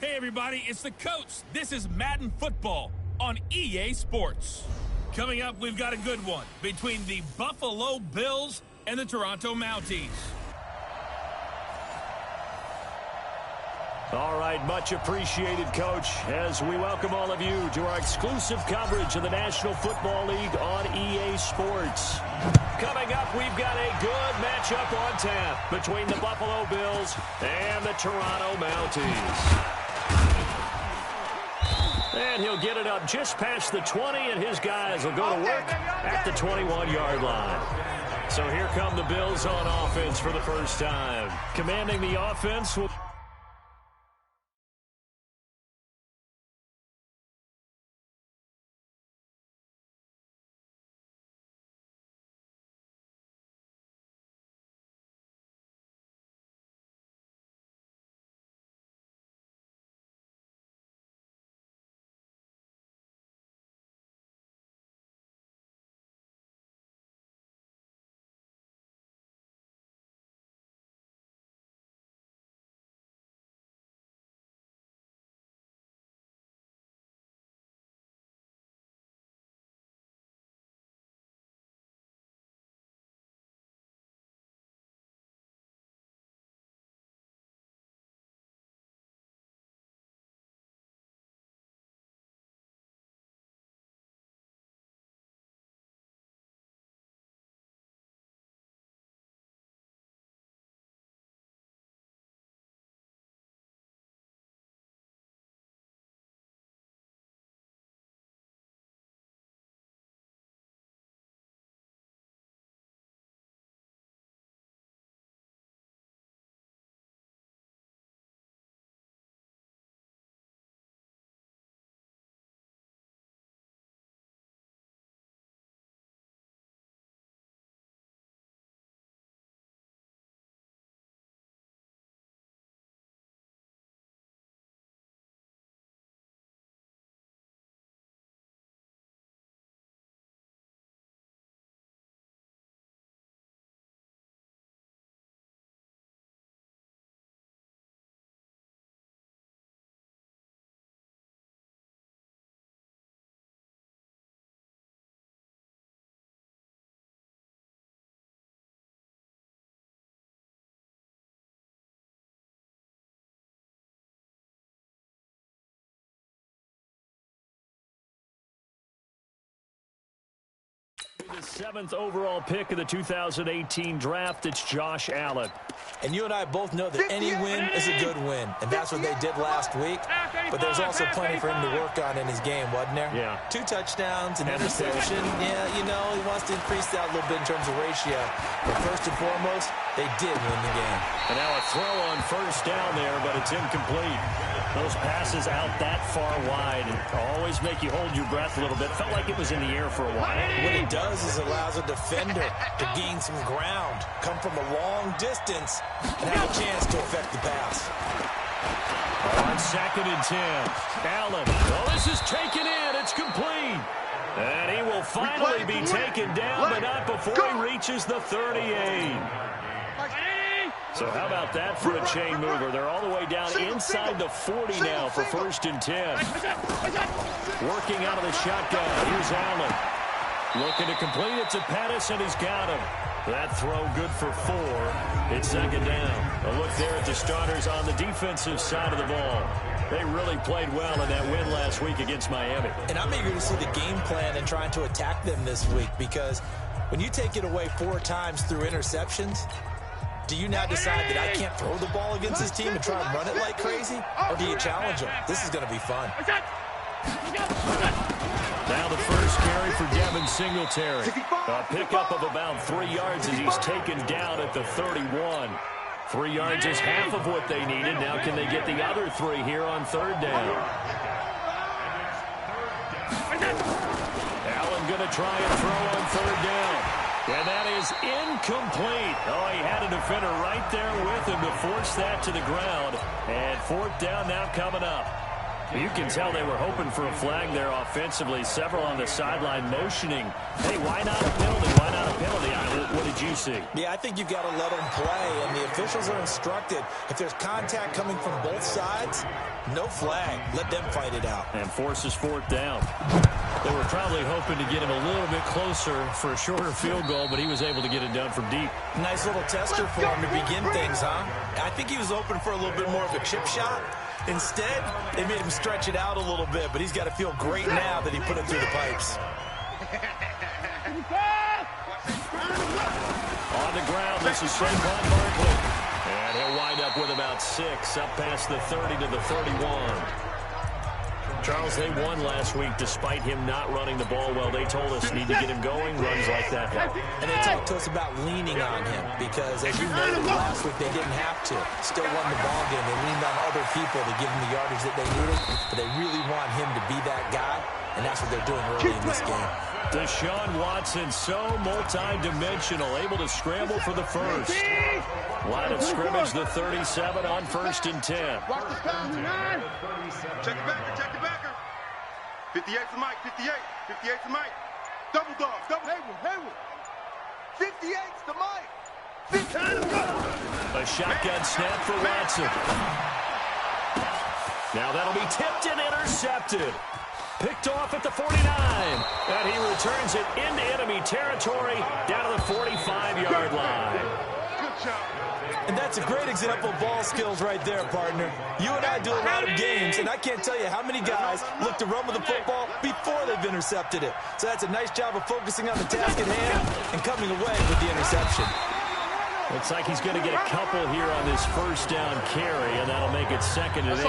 Hey everybody, it's the coach. This is Madden Football on EA Sports. Coming up, we've got a good one between the Buffalo Bills and the Toronto Mounties. All right, much appreciated, Coach, as we welcome all of you to our exclusive coverage of the National Football League on EA Sports. Coming up, we've got a good matchup on tap between the Buffalo Bills and the Toronto Mounties. And he'll get it up just past the 20, and his guys will go to work at the 21-yard line. So here come the Bills on offense for the first time. Commanding the offense will... The 7th overall pick of the 2018 draft, it's Josh Allen. And you and I both know that any win is a good win, and that's what they did last week. But there's also plenty for him to work on in his game, wasn't there? Yeah. 2 touchdowns, an interception. Yeah, you know, he wants to increase that a little bit in terms of ratio. But first and foremost, they did win the game. And now a throw on first down there, but it's incomplete. Those passes out that far wide always make you hold your breath a little bit. Felt like it was in the air for a while. What it does is allows a defender to gain some ground, come from a long distance, and have a chance to affect the pass. On 2nd and 10, Allen. Oh, this is taken in. It's complete. And he will finally be taken down, but not before he reaches the 38. So how about that for a chain mover? They're all the way down inside the 40 now for 1st and 10. Working out of the shotgun. Here's Allen. Looking to complete it to Pettis, and he's got him. That throw good for 4. It's 2nd down. A look there at the starters on the defensive side of the ball. They really played well in that win last week against Miami. And I'm eager to see the game plan and trying to attack them this week, because when you take it away 4 times through interceptions, do you now decide that I can't throw the ball against this team and try and run it like crazy? Or do you challenge them? This is going to be fun. Now the first carry for Devin Singletary. A pickup of about 3 yards as he's taken down at the 31. 3 yards is half of what they needed. Now can they get the other 3 here on 3rd down? Allen going to try and throw on 3rd down. And that is incomplete. Oh, he had a defender right there with him to force that to the ground. And 4th down now coming up. You can tell they were hoping for a flag there offensively. Several on the sideline motioning, hey, why not a penalty? Why not a penalty? What did you see? Yeah, I think you've got to let them play, and the officials are instructed, if there's contact coming from both sides, no flag. Let them fight it out. And forces fourth down. They were probably hoping to get him a little bit closer for a shorter field goal, but he was able to get it done from deep. Nice little tester for him to begin things, huh? I think he was hoping for a little bit more of a chip shot. Instead, they made him stretch it out a little bit, but he's got to feel great now that he put it through the pipes. On the ground, this is Saquon Barkley. And he'll wind up with about 6, up past the 30 to the 31. Charles, they won last week despite him not running the ball well. They told us need to get him going, runs like that help. And they talked to us about leaning on him because, as you noted last week, they didn't have to. Still won the ball game. They leaned on other people to give them the yardage that they needed, but they really want him to be that guy, and that's what they're doing early in this game. Deshaun Watson, so multi-dimensional, able to scramble for the first. Line of scrimmage, the 37 on 1st and 10. Check the backer. 58 for Mike, 58 for Mike. Double dog, Hayward. 58's to Mike. A shotgun snap for Watson. Now that'll be tipped and intercepted. Picked off at the 49. And he returns it into enemy territory down to the 45-yard line. Good job. And that's a great example of ball skills right there, partner. You and I do a lot of games, and I can't tell you how many guys look to run with the football before they've intercepted it. So that's a nice job of focusing on the task at hand and coming away with the interception. Looks like he's going to get a couple here on this first down carry, and that'll make it 2nd and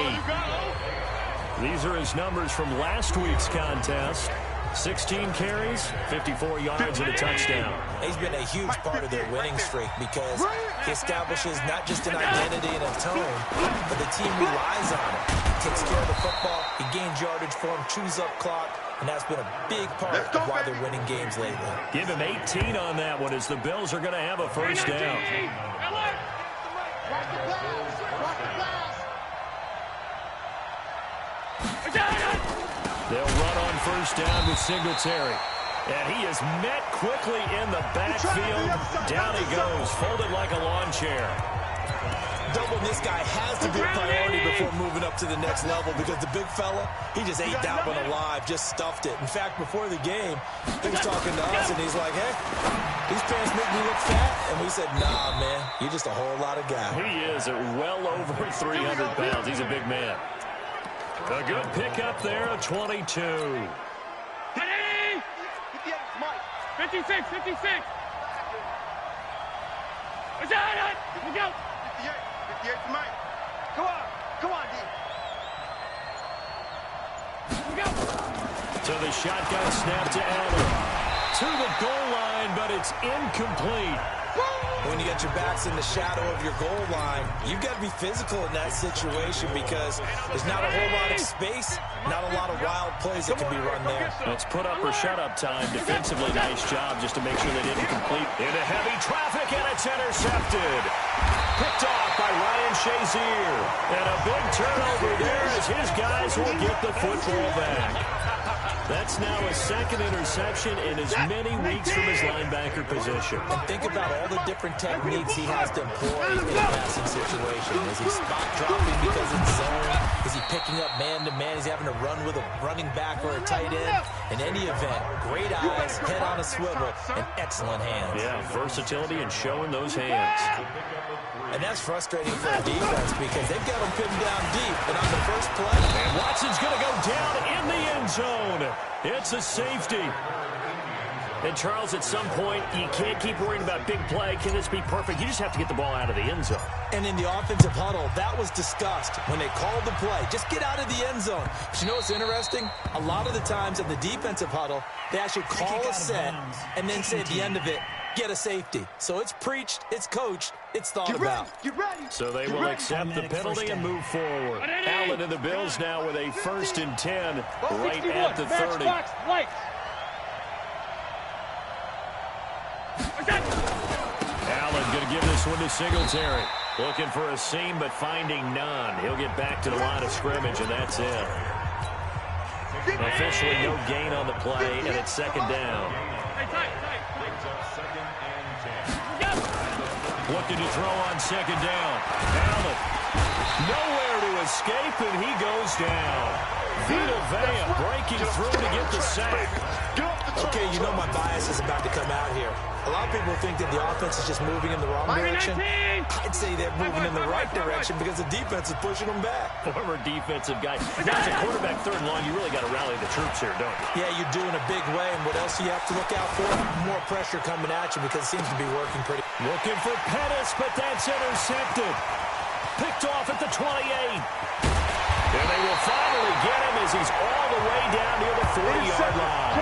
8. These are his numbers from last week's contest. 16 carries, 54 yards, and a touchdown. He's been a huge part of their winning streak because he establishes not just an identity and a tone, but the team relies on it. He takes care of the football, he gains yardage for him, chews up clock, and that's been a big part of why they're winning games lately. Give him 18 on that one as the Bills are going to have a first down. They'll run on first down with Singletary. And he is met quickly in the backfield. Down he goes, folded like a lawn chair. Doubling this guy has to be a priority before moving up to the next level because the big fella, he just ate that one alive, just stuffed it. In fact, before the game, he was talking to us, and he's like, hey, these pants make me look fat. And we said, nah, man, you're just a whole lot of guy. He is at well over 300 pounds. He's a big man. A good pickup there, a 22. 58 Mike. 56. Let's go. 58 for Mike. Come on, D. So the shotgun snap to Allen. To the goal line, but it's incomplete. When you got your backs in the shadow of your goal line, you've got to be physical in that situation because there's not a whole lot of space, not a lot of wild plays that can be run there. It's put up or shut up time. Defensively, nice job just to make sure they didn't complete. Into heavy traffic, and it's intercepted. Picked off by Ryan Shazier. And a big turnover there as his guys will get the football back. That's now a 2nd interception in as many weeks from his linebacker position. And think about all the different techniques he has to employ in a passing situation. Is he spot dropping because it's zone? Is he picking up man-to-man? Is he having to run with a running back or a tight end? In any event, great eyes, head on a swivel, and excellent hands. Yeah, versatility and showing those hands. And that's frustrating for a defense because they've got him pinned down deep. And on the first play, and Watson's going to go down in the end zone. It's a safety. And, Charles, at some point, you can't keep worrying about big play. Can this be perfect? You just have to get the ball out of the end zone. And in the offensive huddle, that was discussed when they called the play. Just get out of the end zone. But you know what's interesting? A lot of the times in the defensive huddle, they actually call a set and then say at the end of it, get a safety. So it's preached, it's coached, it's thought about. Get ready. So they will accept the penalty and move forward. Allen and the Bills now with a 1st and 10 right at the 30. Allen going to give this one to Singletary. Looking for a seam, but finding none. He'll get back to the line of scrimmage, and that's it. Officially no gain on the play, and it's second down. Looking to throw on second down. Allen. Nowhere to escape, and he goes down. Vita Vea breaking through to get the sack. Okay, you know my bias is about to come out here. A lot of people think that the offense is just moving in the wrong direction. I'd say they're moving in the right direction because the defense is pushing them back. Former defensive guy. Now, as a quarterback, third and long, you really got to rally the troops here, don't you? Yeah, you do in a big way. And what else do you have to look out for? More pressure coming at you because it seems to be working pretty. Looking for Pettis, but that's intercepted. Picked off at the 28. And they will finally get him as he's all the way down near the 40-yard line.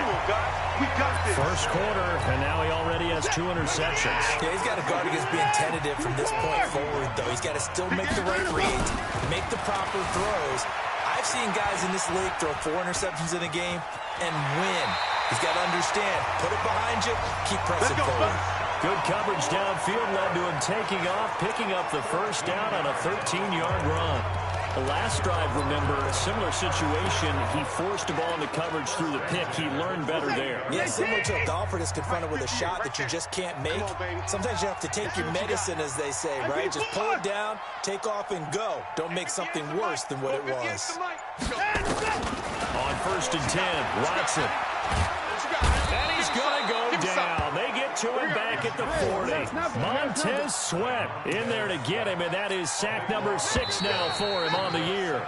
First quarter, and now he already has 2 interceptions. Yeah, he's got to guard against being tentative from this point forward, though. He's got to still make the right reads, make the proper throws. I've seen guys in this league throw 4 interceptions in a game and win. He's got to understand, put it behind you, keep pressing forward. Good coverage downfield led to him taking off, picking up the first down on a 13-yard run. The last drive, remember, a similar situation. He forced the ball into coverage through the pick. He learned better there. Yeah, similar to a golfer that's confronted with a shot that you just can't make. Sometimes you have to take your medicine, as they say, right? Just pull it down, take off, and go. Don't make something worse than what it was. On 1st and 10, Watson. And he's going to go down. They get to him back at the 40. Montez Sweat in there to get him, and that is sack number 6 now for him on the year.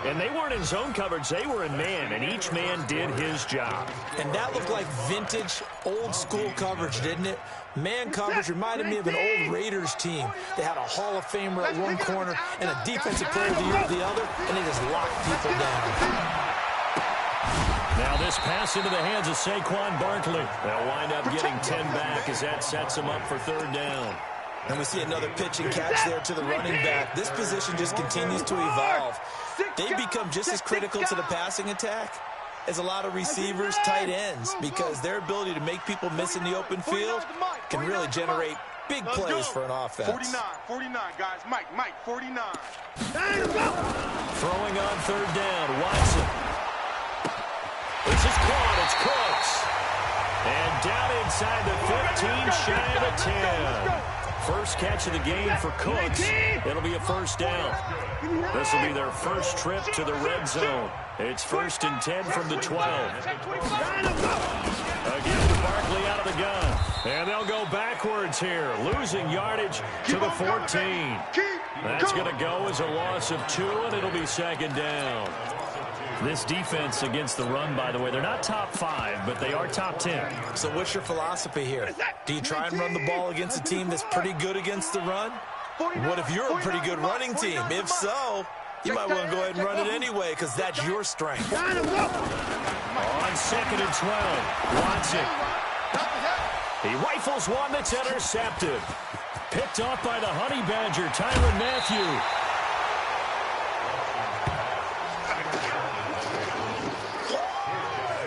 And they weren't in zone coverage. They were in man, and each man did his job. And that looked like vintage, old-school coverage, didn't it? Man coverage reminded me of an old Raiders team. They had a Hall of Famer at one corner and a defensive player of the year at the other, and they just locked people down. Now this pass into the hands of Saquon Barkley. They'll wind up getting 10 back as that sets them up for 3rd down. And we see another pitch and catch there to the running back. This position just continues to evolve. They become just as critical to the passing attack as a lot of receivers, tight ends, because their ability to make people miss in the open field can really generate big plays for an offense. 49, guys. Mike, 49. Throwing on 3rd down, Watson. This is caught. It's Cooks. And down inside the 15, shy of a 10. First catch of the game for Cooks. It'll be a first down. This will be their first trip to the red zone. It's 1st and 10 from the 12. Again to Barkley out of the gun. And they'll go backwards here, losing yardage to the 14. That's going to go as a loss of 2, and it'll be 2nd down. This defense against the run, by the way, they're not top 5, but they are top 10. So what's your philosophy here? Do you try and run the ball against a team that's pretty good against the run? What if you're a pretty good running team? If so, you might want to go ahead and run it anyway because that's your strength. On 2nd and 12, Watson. He rifles one that's intercepted. Picked off by the Honey Badger, Tyrann Mathieu.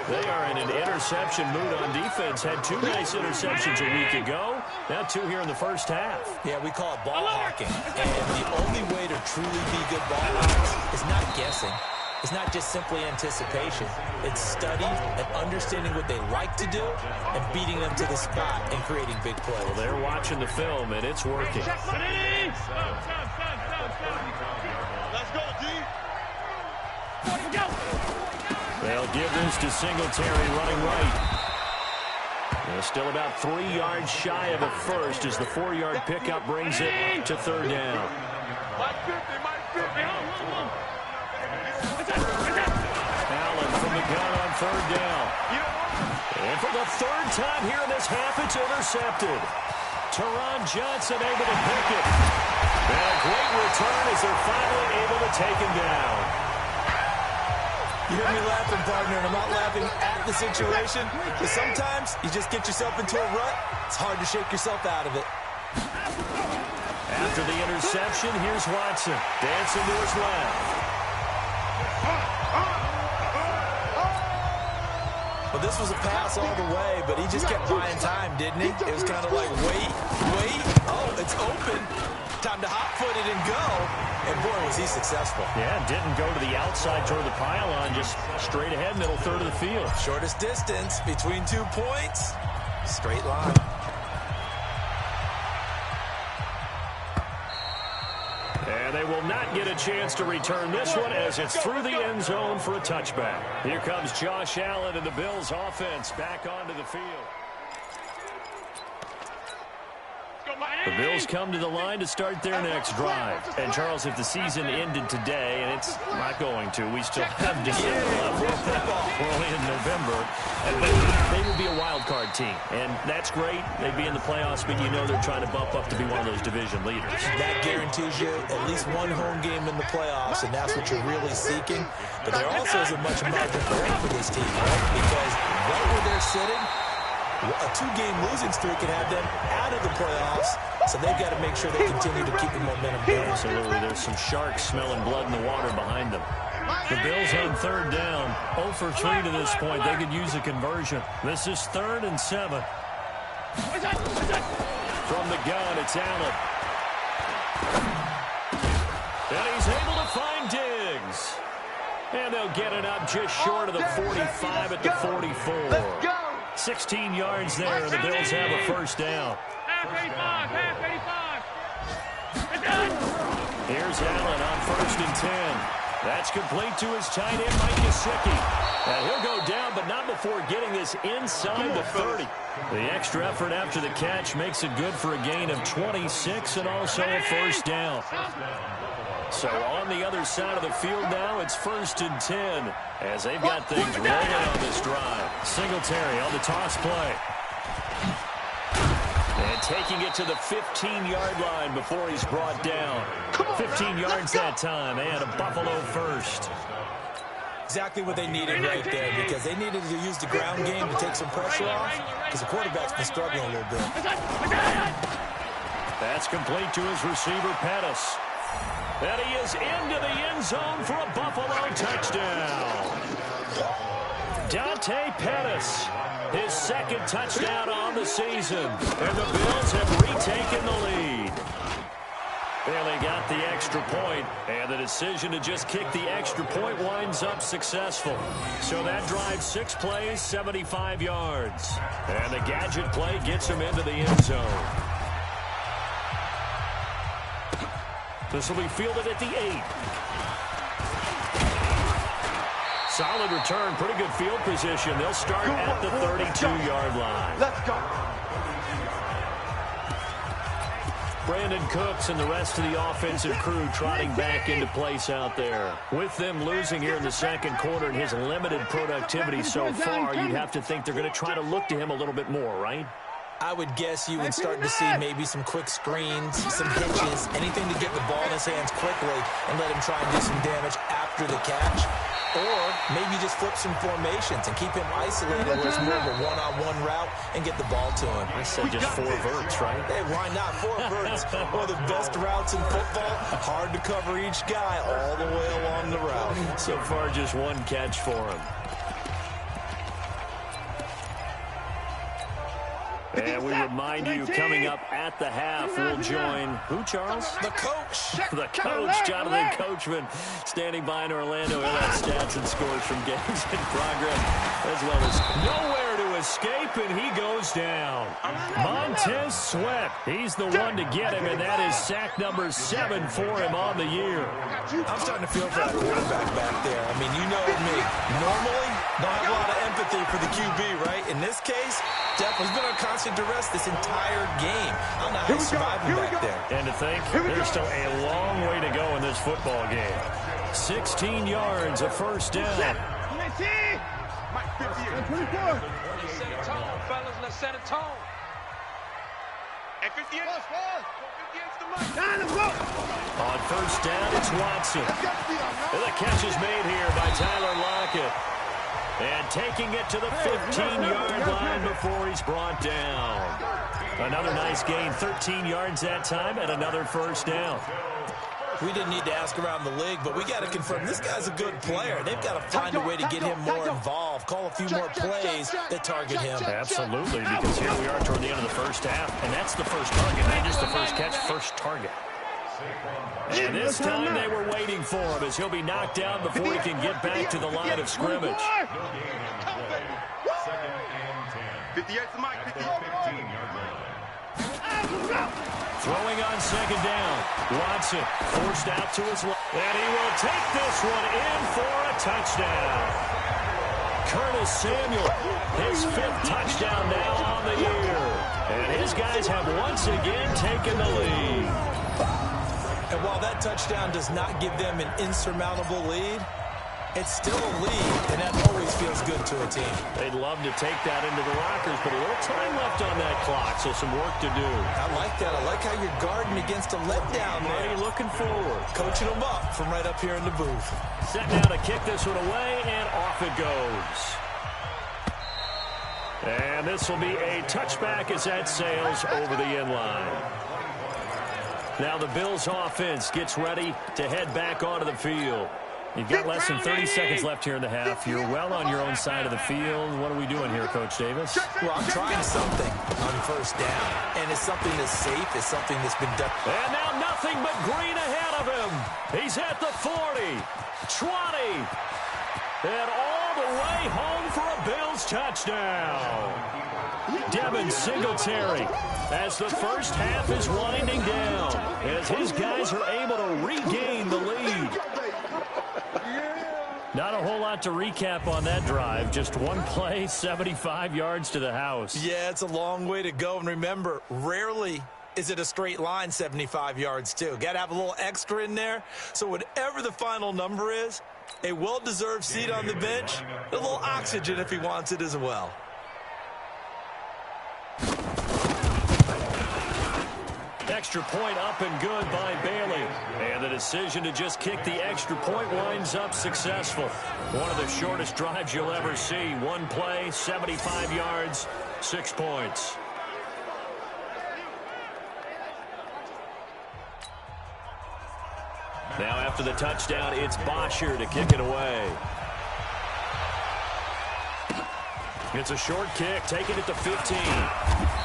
They are in an interception mood on defense. Had 2 nice interceptions a week ago. Now 2 here in the first half. Yeah, we call it ball hawking. And the only way to truly be good ball hawkers is not guessing. It's not just simply anticipation. It's study and understanding what they like to do and beating them to the spot and creating big plays. Well, they're watching the film, and it's working. Let's go, D. They'll give this to Singletary running right. They're still about 3 yards shy of a first as the 4-yard pickup brings it to 3rd down. Allen from the gun on 3rd down. And for the 3rd time here in this half, it's intercepted. Teron Johnson able to pick it. And a great return as they're finally able to take him down. You hear me laughing, partner, and I'm not laughing at the situation, because sometimes you just get yourself into a rut. It's hard to shake yourself out of it. After the interception, here's Watson dancing to his left. Well, this was a pass all the way, but he just kept buying time, didn't he? It was kind of like, wait. Oh, it's open. time to hot-foot it and go. And, boy, was he successful. Yeah, didn't go to the outside toward the pylon, just straight ahead, middle third of the field. Shortest distance between 2 points. Straight line. And they will not get a chance to return this one as it's through the end zone for a touchback. Here comes Josh Allen and the Bills offense back onto the field. The Bills come to the line to start their next drive. And, Charles, if the season ended today, and it's not going to, we still have December left. We're only in November. And they would be a wild card team. And that's great. They'd be in the playoffs, but you know they're trying to bump up to be one of those division leaders. That guarantees you at least one home game in the playoffs, and that's what you're really seeking. But there also is a much margin for error for this team, right? Because right where they're sitting, a 2-game losing streak can have them out of the playoffs, so they've got to make sure they continue to keep the momentum going. Absolutely. There's some sharks smelling blood in the water behind them. The Bills on third down. 0 for 3 to this point. They could use a conversion. This is 3rd and 7. From the gun, it's Allen. And he's able to find Diggs. And they'll get it up just short of the 45 at the 44. 16 yards there, and the Bills have a first down. Half 85. Here's Allen on 1st and 10. That's complete to his tight end, Mike Gesicki. And he'll go down, but not before getting this inside the 30. The extra effort after the catch makes it good for a gain of 26 and also a first down. So on the other side of the field now, it's 1st and 10 as they've got things rolling on this drive. Singletary on the toss play. And taking it to the 15-yard line before he's brought down. 15 yards that time, and a Buffalo first. Exactly what they needed right there, because they needed to use the ground game to take some pressure off, because the quarterback's been struggling a little bit. That's complete to his receiver, Pettis. And he is into the end zone for a Buffalo touchdown. Dante Pettis, his 2nd touchdown on the season. And the Bills have retaken the lead. And they got the extra point, and the decision to just kick the extra point winds up successful. So that drive, 6 plays, 75 yards. And the gadget play gets him into the end zone. This will be fielded at the 8. Solid return, pretty good field position. They'll start at the 32-yard line. Let's go. Brandon Cooks and the rest of the offensive crew trotting back into place out there. With them losing here in the 2nd quarter and his limited productivity so far, you'd have to think they're going to try to look to him a little bit more, right? I would guess you would start to see maybe some quick screens, some hitches, anything to get the ball in his hands quickly and let him try and do some damage after the catch. Or maybe just flip some formations and keep him isolated where it's more of a one-on-one route and get the ball to him. I said just 4 verts, right? Hey, why not? 4 verts. One of the best routes in football. Hard to cover each guy all the way along the route. So far, just 1 catch for him. And we remind you, coming up at the half, we'll join, who, Charles? The coach. The coach, Jonathan Coachman, standing by in Orlando. He'll have stats and scores from games in progress, as well as nowhere to escape, and he goes down. Montez Sweat, he's the one to get him, and that is sack number 7 for him on the year. I'm starting to feel for that quarterback back there. I mean, you know me. Normally, don't have a lot of empathy for the QB, right? In this case, definitely been on constant duress this entire game. I don't know how he's surviving back there. And to think, there's still a long way to go in this football game. 16 yards, a first down. Mike 58. Let's set a tone, fellas. Let's set a tone. And 58. 58's the Mike. On first down, it's Watson. And the catch is made here by Tyler Lockett. And taking it to the 15-yard line before he's brought down. Another nice gain, 13 yards that time, and another first down. We didn't need to ask around the league, but we got to confirm this guy's a good player. They've got to find a way to get him more involved, call a few more plays that target him. Absolutely, because here we are toward the end of the first half, and that's the first target, not just the first catch, first target. And this time they were waiting for him as he'll be knocked down before he can get back to the line of scrimmage. 58 to Mike, 50. Throwing on second down. Watson forced out to his left. And he will take this one in for a touchdown. Curtis Samuel, his 5th touchdown now on the year. And his guys have once again taken the lead. And while that touchdown does not give them an insurmountable lead, it's still a lead, and that always feels good to a team. They'd love to take that into the lockers, but a little time left on that clock, so some work to do. I like that. I like how you're guarding against a letdown there. Marty looking forward. Coaching them up from right up here in the booth. Set now to kick this one away, and off it goes. And this will be a touchback as that sails over the end line. Now the Bills offense gets ready to head back onto the field. You've got less than 30 seconds left here in the half. You're well on your own side of the field. What are we doing here, Coach Davis? Well, I'm trying something on first down, and it's something that's safe. It's something that's been done. And now nothing but green ahead of him. He's at the 40, 20, and all the way home for a Bills touchdown. Devin Singletary, as the first half is winding down, as his guys are able to regain the lead. Not a whole lot to recap on that drive. Just one play, 75 yards to the house. Yeah, it's a long way to go. And remember, rarely is it a straight line 75 yards, too. Got to have a little extra in there. So whatever the final number is, a well-deserved seat on the bench, a little oxygen if he wants it as well. Extra point up and good by Bailey. And the decision to just kick the extra point winds up successful. One of the shortest drives you'll ever see. One play, 75 yards, 6 points. Now after the touchdown, it's Bosher to kick it away. It's a short kick, taking it to 15.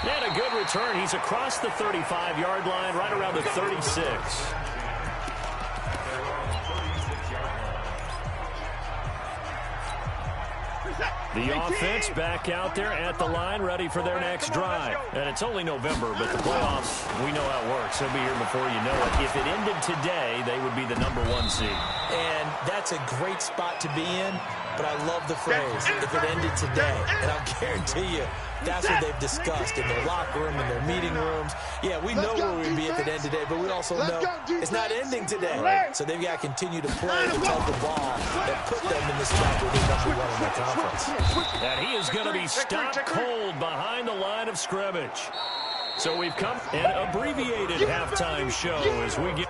And a good return. He's across the 35-yard line, right around the 36. The offense back out there at the line, ready for their next drive. And it's only November, but the playoffs, we know how it works. They'll be here before you know it. If it ended today, they would be the #1 seed. And that's a great spot to be in, but I love the phrase, if it ended today. And I'll guarantee you, that's what they've discussed in their locker room, in their meeting rooms. Yeah, we know where we'd be if it ended today, but we also know it's not ending today. Right. So they've got to continue to play the type of ball that put them in the spot where they're #1 in their conference. And he is going to be stopped cold behind the line of scrimmage. So we've come an abbreviated halftime show as we get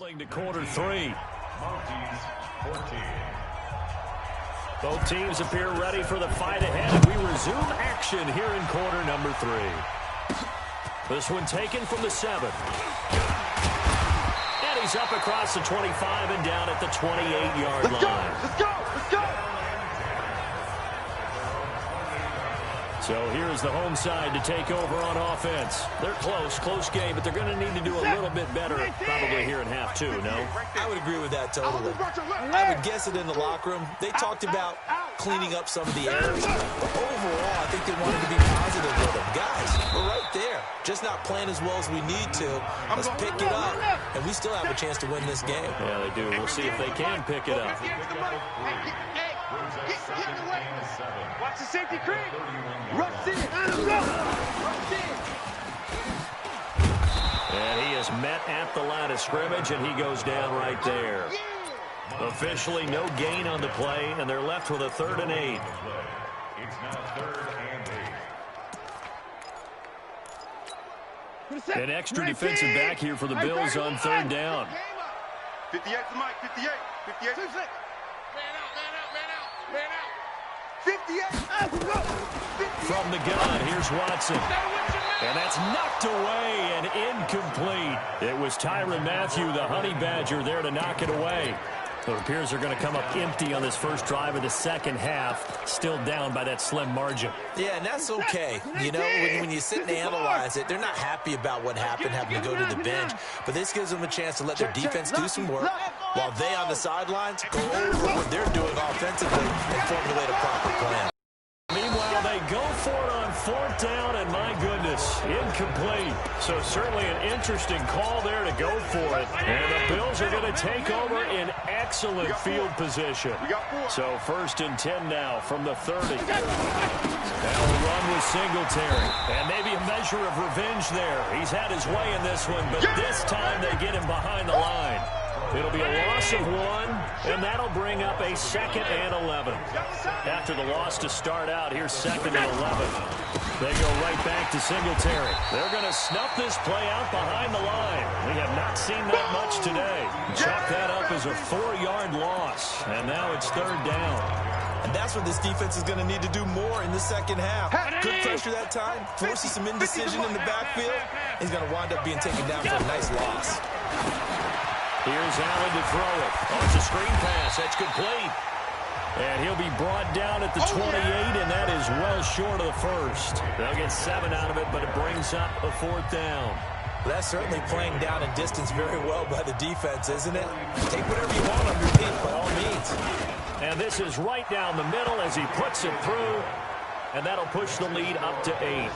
trailing to quarter 3. Both teams appear ready for the fight ahead, and we resume action here in quarter number 3. This one taken from the 7. And he's up across the 25 and down at the 28-yard line. Let's go! Let's go! So here's the home side to take over on offense. They're close game, but they're going to need to do a little bit better probably here in half 2, no? I would agree with that totally. I would guess it in the locker room. They talked about cleaning up some of the errors. But overall, I think they wanted to be positive with them. Guys, we're right there. Just not playing as well as we need to. Let's pick it up, and we still have a chance to win this game. Yeah, they do. We'll see if they can pick it up. Watch the safety creep. Rush in! And he is met at the line of scrimmage, and he goes down right there. Officially no gain on the play, and they're left with a 3rd and 8. It's now 3rd and 8. An extra defensive back here for the Bills on 3rd down. 58 to Mike, 58. 58 to 6. Man out. 58. From the gun, here's Watson. And that's knocked away and incomplete. It was Tyrann Mathieu, the Honey Badger, there to knock it away. It appears they're going to come up empty on this first drive of the second half, still down by that slim margin. Yeah, and that's okay. You know, when you sit and analyze it, they're not happy about what happened, having to go to the bench. But this gives them a chance to let their defense do some work while they on the sidelines go over what they're doing offensively and formulate a proper plan. Meanwhile, they go for it on 4th down, and my goodness, incomplete. So certainly an interesting call there to go for it. And the Bills are going to take over in excellent field position. So 1st and 10 now from the 30. Now a run with Singletary. And maybe a measure of revenge there. He's had his way in this one, but this time they get him behind the line. It'll be a loss of 1, and that'll bring up a 2nd and 11. After the loss to start out, here's 2nd and 11. They go right back to Singletary. They're going to snuff this play out behind the line. We have not seen that much today. Chalk that up as a 4-yard loss, and now it's 3rd down. And that's what this defense is going to need to do more in the second half. Good pressure that time, forces some indecision in the backfield. He's going to wind up being taken down for a nice loss. Here's Allen to throw it. Oh, it's a screen pass. That's complete. And he'll be brought down at the 28, and that is well short of the first. They'll get 7 out of it, but it brings up a 4th down. Well, that's certainly playing down in distance very well by the defense, isn't it? Take whatever you want on your team, by all means. And this is right down the middle as he puts it through, and that'll push the lead up to 8.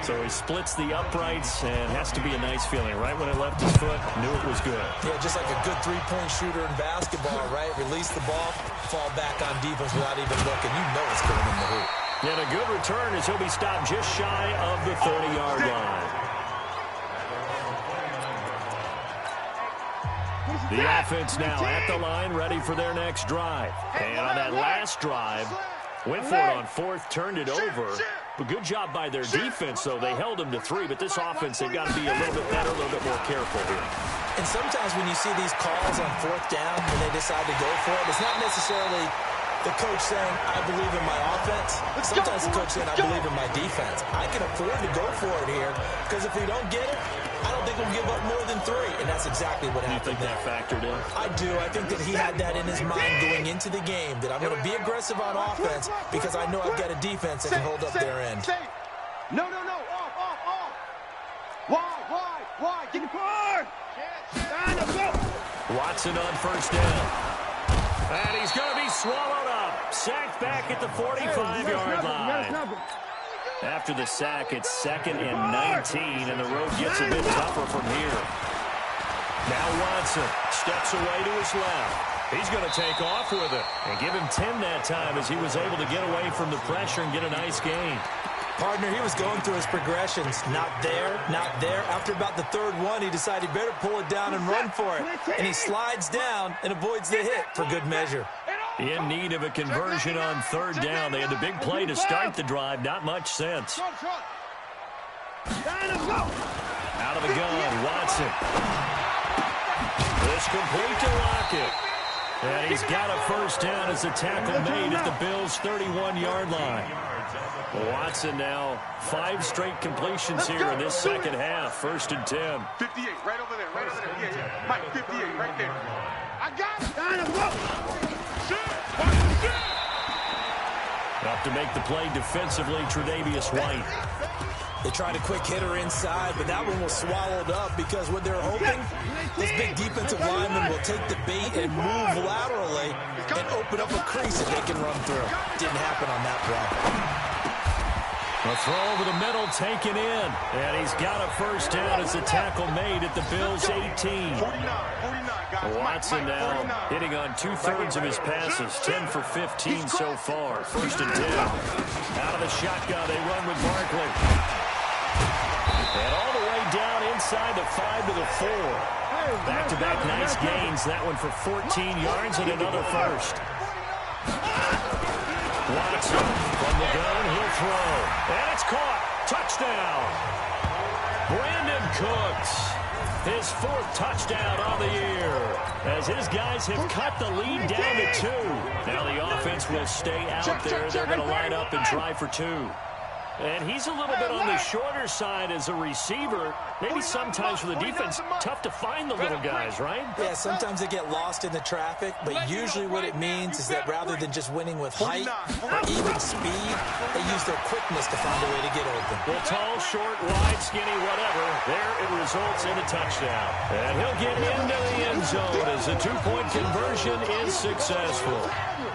So he splits the uprights, and has to be a nice feeling. Right when it left his foot, knew it was good. Yeah, just like a good 3-point shooter in basketball, right? Release the ball, fall back on defense without even looking. You know it's going in the hoop. And a good return as he'll be stopped just shy of the 30-yard line. The offense now at the line, ready for their next drive. And on that last drive, went for it on 4th, turned it over. But good job by their defense, though. They held them to 3, but this offense, they've got to be a little bit better, a little bit more careful here. And sometimes when you see these calls on 4th down, when they decide to go for it, it's not necessarily the coach saying, I believe in my offense. Sometimes the coach saying, I believe in my defense. I can afford to go for it here, because if we don't get it, I don't think we'll give up more than 3, and that's exactly what happened. You think that factored in? I do. I think that he had that in his mind going into the game, that I'm going to be aggressive on offense because I know I've got a defense that can hold up their end. No. Off. Why? Get the car! Watson on 1st down. And he's going to be swallowed up. Sacked back at the 45-yard line. After the sack, it's 2nd and 19, and the road gets a bit tougher from here. Now Watson steps away to his left. He's going to take off with it and give him 10 that time as he was able to get away from the pressure and get a nice gain. Partner, he was going through his progressions. Not there. After about the 3rd one, he decided he better pull it down and run for it. And he slides down and avoids the hit for good measure. In need of a conversion on 3rd down. They had the big play to start the drive. Not much sense. Out of the gun, Watson. It's complete to Lockett. And he's got a first down as a tackle made at the Bills' 31-yard line. Watson now 5 straight completions here in this second half. 1st and 10. 58, right over there, right over there. Yeah. Mike, 58, right there. I got it. Up to make the play defensively, Tre'Davious White. They tried a quick hitter inside, but that one was swallowed up because what they're hoping, this big defensive lineman will take the bait and move laterally and open up a crease that they can run through. Didn't happen on that play. A throw over the middle taken in, and he's got a first down as a tackle made at the Bills' 18. Watson now hitting on 2/3 of his passes, 10 for 15 so far. 1st and 10. Out of the shotgun, they run with Barkley. And all the way down inside the 5 to the 4. Back-to-back nice gains. That one for 14 yards and another first. Watson from the gun, he'll throw. And it's caught. Touchdown. Brandon Cooks. His 4th touchdown on the year. As his guys have cut the lead down to 2. Now the offense will stay out there. They're going to line up and try for 2. And he's a little bit on the shorter side as a receiver. Maybe sometimes for the defense, tough to find the little guys, right? Yeah, sometimes they get lost in the traffic, but usually what it means is that rather than just winning with height or even speed, they use their quickness to find a way to get open. Well, tall, short, wide, skinny, whatever, there it results in a touchdown. And he'll get into the end zone as a 2-point conversion is successful.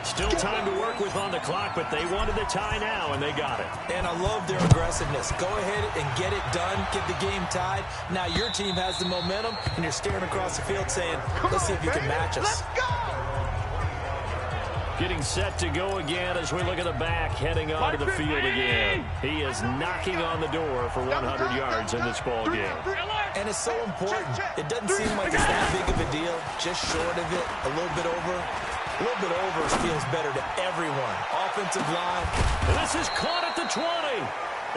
Still time to work with on the clock, but they wanted the tie now, and they got it. And I love their aggressiveness. Go ahead and get it done, get the game tied. Now your team has the momentum, and you're staring across the field saying, let's see if you can match us. Getting set to go again as we look at the back, heading onto the field again. He is knocking on the door for 100 yards in this ball game. And it's so important. It doesn't seem like it's that big of a deal, just short of it, a little bit over. A little bit over feels better to everyone. Offensive line. And this is caught at the 20.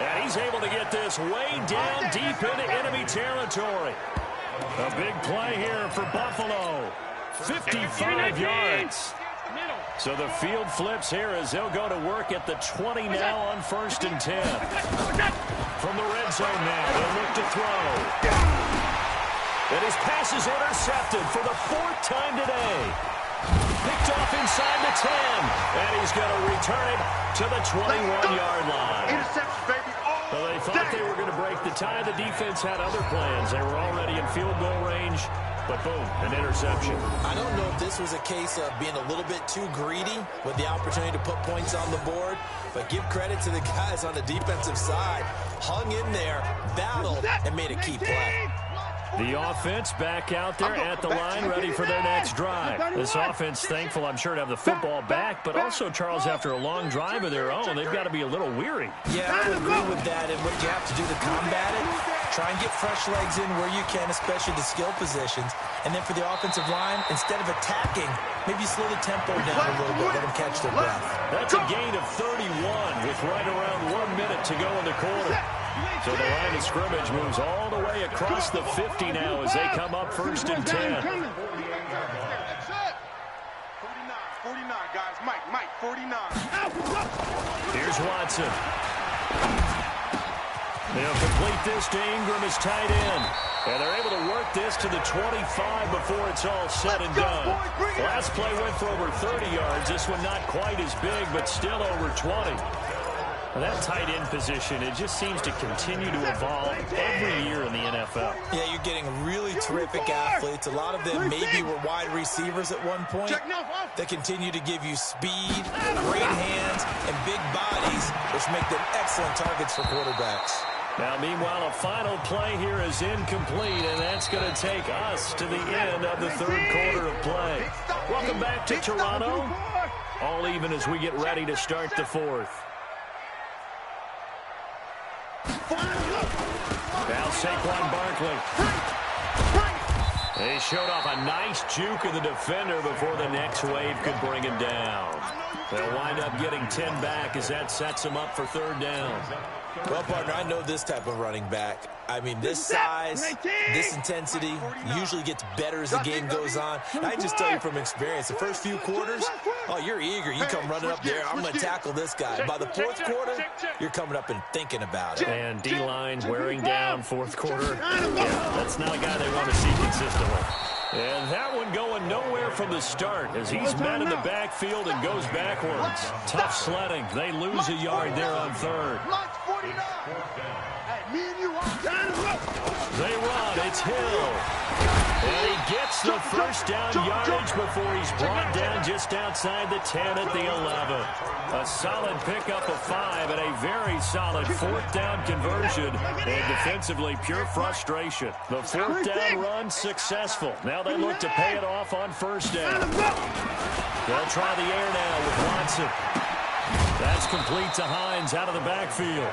And he's able to get this way down deep into enemy territory. A big play here for Buffalo. 55 yards. So the field flips here as they'll go to work at the 20 now on 1st and 10. From the red zone now, they'll look to throw. And his pass is intercepted for the 4th time today. Picked off inside the 10, and he's going to return it to the 21-yard line. Interception, baby. Well, they thought they were going to break the tie. The defense had other plans. They were already in field goal range, but boom, an interception. I don't know if this was a case of being a little bit too greedy with the opportunity to put points on the board, but give credit to the guys on the defensive side. Hung in there, battled, and made a key play. The offense back out there at the line, ready for their next drive. This offense, thankful, I'm sure, to have the football back, but also, Charles, after a long drive of their own, they've got to be a little weary. Yeah, I would agree with that, and what you have to do to combat it, try and get fresh legs in where you can, especially the skill positions. And then for the offensive line, instead of attacking, maybe slow the tempo down a little bit, let them catch their breath. That's a gain of 31 with right around 1 minute to go in the quarter. So the line of scrimmage moves all the way across the 50 now as they come up 1st and 10. 49, guys. Mike, 49. Here's Watson. They'll complete this to Ingram as tight end. And they're able to work this to the 25 before it's all said and done. Last play went for over 30 yards. This one not quite as big, but still over 20. That tight end position, it just seems to continue to evolve every year in the NFL. Yeah, you're getting really terrific athletes. A lot of them maybe were wide receivers at one point. They continue to give you speed, great hands, and big bodies, which make them excellent targets for quarterbacks. Now, meanwhile, a final play here is incomplete, and that's going to take us to the end of the 3rd quarter of play. Welcome back to Toronto. All even as we get ready to start the 4th. Now Saquon Barkley. They showed off a nice juke of the defender before the next wave could bring him down. They'll wind up getting 10 back as that sets them up for 3rd down. Well, partner, I know this type of running back. I mean, this size, this intensity usually gets better as the game goes on. And I can just tell you from experience, the first few quarters, oh, you're eager. You come running up there, I'm going to tackle this guy. By the fourth quarter, you're coming up and thinking about it. And D-line wearing down fourth quarter. Yeah, that's not a guy they want to see consistently. And that one going nowhere from the start as he's met in the backfield and goes backwards. Tough sledding. They lose a yard there on third. They run. It's Hill. And he gets the first down yardage before he's brought down just outside the 10 at the 11. A solid pickup of 5 and a very solid fourth down conversion. And defensively, pure frustration. The fourth down run successful. Now they look to pay it off on first down. They'll try the air now with Watson. That's complete to Hines out of the backfield.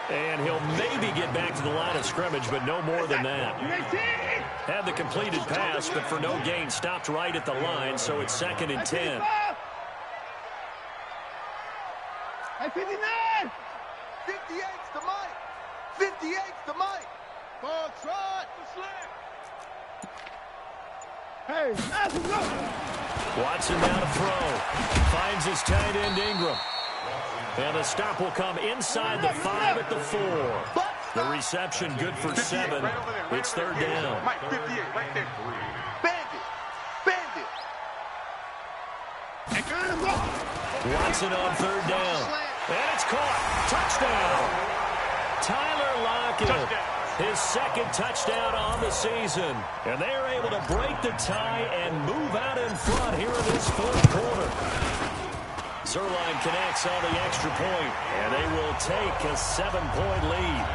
And he'll maybe get back to the line of scrimmage, but no more than that. Had the completed pass, but for no gain, stopped right at the line, so it's 2nd and 10. 59! 58's to Mike! 58's to Mike! Ball trot! Hey, Watson now to throw. Finds his tight end Ingram. And the stop will come inside the 5 at the 4. The reception good for 7. It's third down. Mike, 58, right there. Bandit! Bandit! Watson on third down. And it's caught. Touchdown. Tyler Lockett. His second touchdown on the season. And they are able to break the tie and move out in front here in this fourth quarter. Zerline connects on the extra point, and they will take a 7-point lead.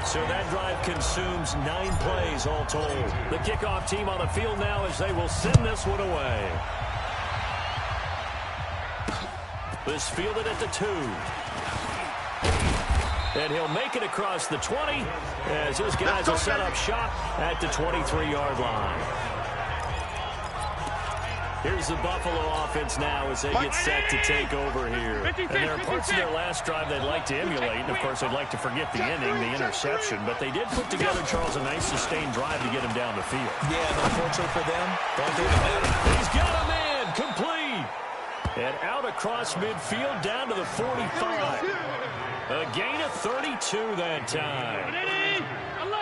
So that drive consumes 9 plays all told. The kickoff team on the field now as they will send this one away. This fielded at the 2. And he'll make it across the 20 as his guys will set up shop at the 23-yard line. Here's the Buffalo offense now as they get set to take over here. And there are parts of their last drive they'd like to emulate. And, of course, they'd like to forget the inning, the interception. But they did put together, Charles, a nice sustained drive to get him down the field. Yeah, and unfortunately for them, don't think it matters. He's got a man complete. And out across midfield down to the 45. A gain of 32 that time.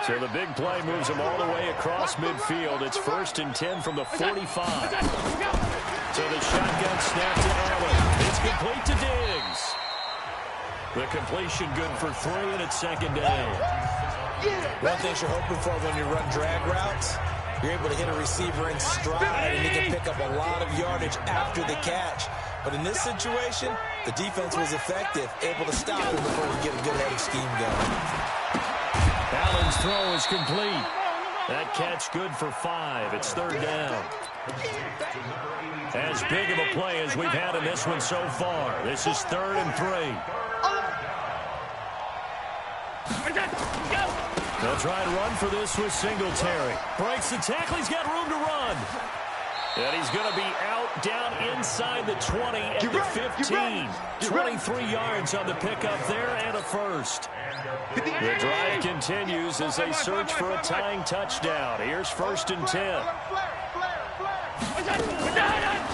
So the big play moves him all the way across midfield. It's 1st and 10 from the 45. So the shotgun snap to Allen. It's complete to Diggs. The completion good for 3, and it's 2nd down. One thing you're hoping for when you run drag routes, you're able to hit a receiver in stride, and he can pick up a lot of yardage after the catch. But in this situation, the defense was effective, able to stop him before we get a good head of steam going. Allen's throw is complete. That catch good for 5. It's 3rd down. As big of a play as we've had in this one so far. This is 3rd and 3. They'll try to run for this with Singletary. Breaks the tackle. He's got room to run. And he's going to be out down inside the 20 at the 15. 23 yards on the pickup there and a first. The drive continues as they search for a tying touchdown. Here's 1st and 10.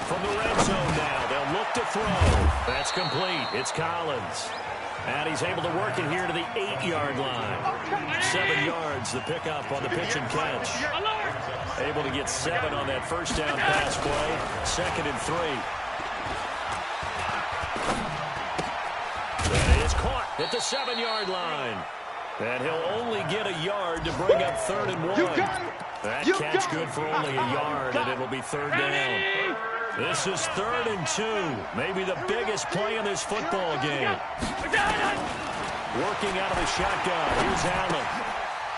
From the red zone now, they'll look to throw. That's complete. It's Collins. And he's able to work it here to the 8-yard line. 7 yards, the pickup on the pitch and catch. Able to get 7 on that first down pass play. 2nd and 3. And it is caught at the 7-yard line. And he'll only get a yard to bring up 3rd and 1. That catch good for only a yard, and it'll be 3rd down. This is 3rd and 2. Maybe the biggest play in this football game. Working out of the shotgun. Here's Allen.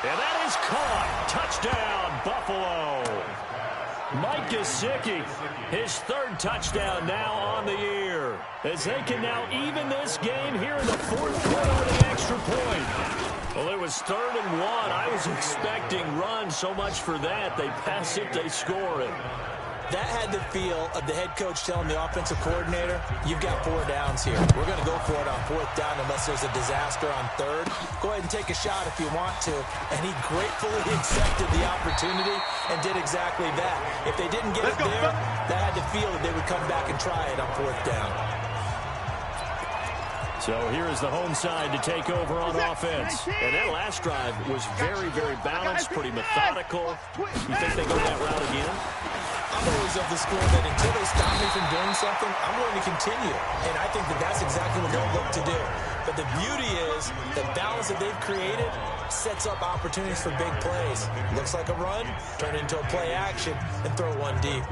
And that is caught. Touchdown, Buffalo. Mike Gesicki, his 3rd touchdown now on the year. As they can now even this game here in the 4th quarter with an extra point. Well, it was 3rd and 1. I was expecting runs, so much for that. They pass it, they score it. That had the feel of the head coach telling the offensive coordinator, you've got 4 downs here. We're going to go for it on 4th down unless there's a disaster on 3rd. Go ahead and take a shot if you want to. And he gratefully accepted the opportunity and did exactly that. If they didn't get it there, that had the feel that they would come back and try it on 4th down. So here is the home side to take over on offense. And that last drive was very, very balanced, pretty methodical. You think they go that route again? I'm always of the school that until they stop me from doing something, I'm going to continue. And I think that that's exactly what they'll look to do. But the beauty is the balance that they've created sets up opportunities for big plays. Looks like a run, turn it into a play action, and throw one deep.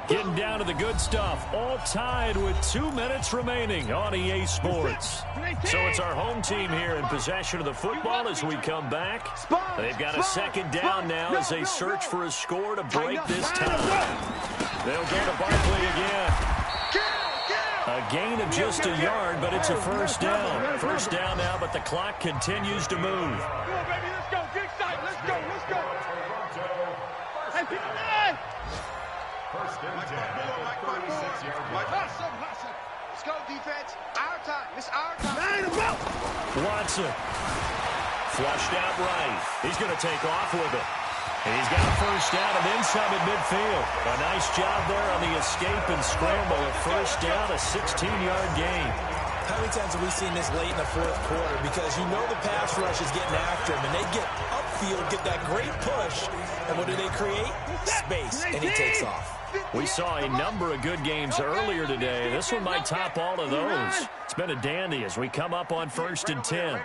Getting down to the good stuff, all tied with 2 minutes remaining on EA Sports. So it's our home team here in possession of the football as we come back. They've got a 2nd down now as they search for a score to break this tie. They'll go to Barkley again. A gain of just a yard, but it's a 1st down. 1st down now, but the clock continues to move. Come on, baby, let's go. Big side, let's go, let's go. Hey, 59! 1st and 10 at the 36-yard line. Let's go, defense. Our time. It's our time. Watson. Flushed out right. He's going to take off with it. And he's got a 1st down and then some at midfield. A nice job there on the escape and scramble. A 1st down, a 16-yard gain. How many times have we seen this late in the 4th quarter? Because you know the pass rush is getting after him, and they get upfield, get that great push, and what do they create? Space, and he takes off. We saw a number of good games earlier today. This one might top all of those. It's been a dandy as we come up on 1st and 10.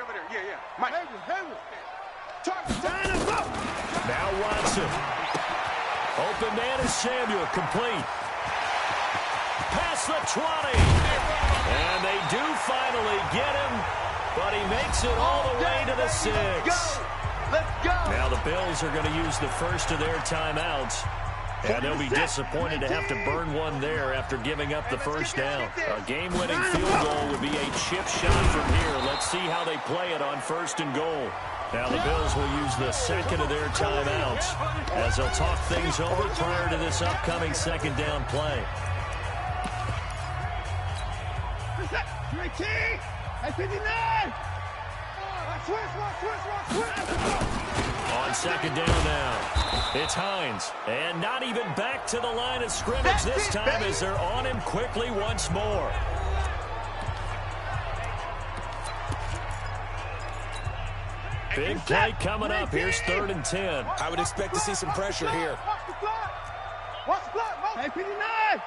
Now Watson. Open man is Samuel, complete. Past the 20. And they do finally get him, but he makes it all the way to the 6. Let's go. Now the Bills are going to use the first of their timeouts. And they'll be disappointed to have to burn one there after giving up the 1st down. A game-winning field goal would be a chip shot from here. Let's see how they play it on 1st and goal. Now the Bills will use the 2nd of their timeouts as they'll talk things over prior to this upcoming 2nd down play. 19! Hey, 59! On 2nd down now, it's Hines. And not even back to the line of scrimmage this time as they're on him quickly once more. Big play coming up. Here's 3rd and 10. I would expect to see some pressure here. Watch the clock. Hey, 59!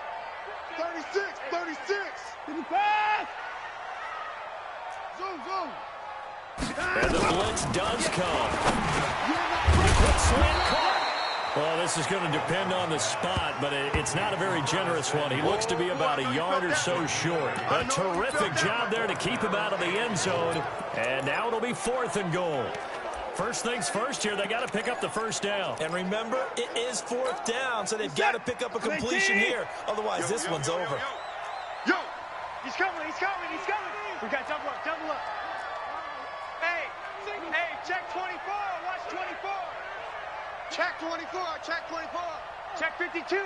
36, 36. 55! Zoom. And the blitz does come. Quick slant caught. Well, this is going to depend on the spot, but it's not a very generous one. He looks to be about a yard or so short. A terrific job there to keep him out of the end zone. And now it'll be 4th and goal. First things first here, they got to pick up the 1st down. And remember, it is 4th down, so they've got to pick up a completion here. Otherwise, this one's over. Yo. He's coming. We got double up. Hey, check 24. Watch 24. Check 24. Check 52.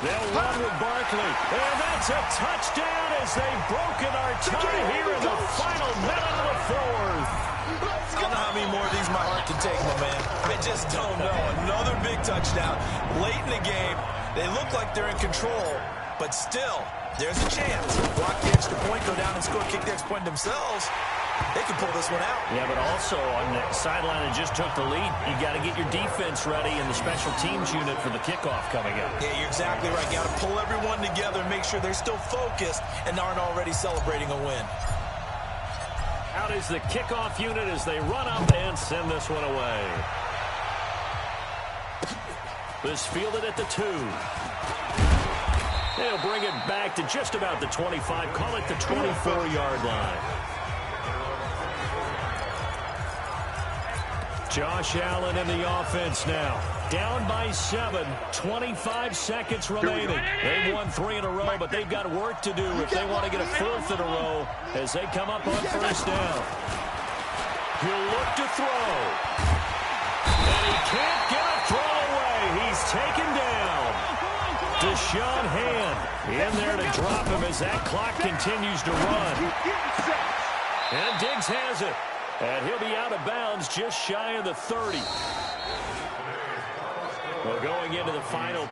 They'll run with Barkley. And that's a touchdown as they've broken our tie here in the final minute of the 4th. I don't know how many more of these my heart can take, my man. I just don't know. Another big touchdown. Late in the game, they look like they're in control, but still, there's a chance. Block the extra point, go down and score, kick the extra point themselves. They can pull this one out. Yeah, but also on the sideline that just took the lead, you got to get your defense ready in the special teams unit for the kickoff coming up. Yeah, you're exactly right. Got to pull everyone together and make sure they're still focused and aren't already celebrating a win. Out is the kickoff unit as they run up and send this one away. This fielded at the 2. They'll bring it back to just about the 25. Call it the 24-yard line. Josh Allen in the offense now. Down by 7, 25 seconds remaining. They've won 3 in a row, but they've got work to do if they want to get a 4th in a row as they come up on first down. He'll look to throw. And he can't get a throw away. He's taken down. Deshaun Hand in there to drop him as that clock continues to run. And Diggs has it. And he'll be out of bounds just shy of the 30. Well, going into the final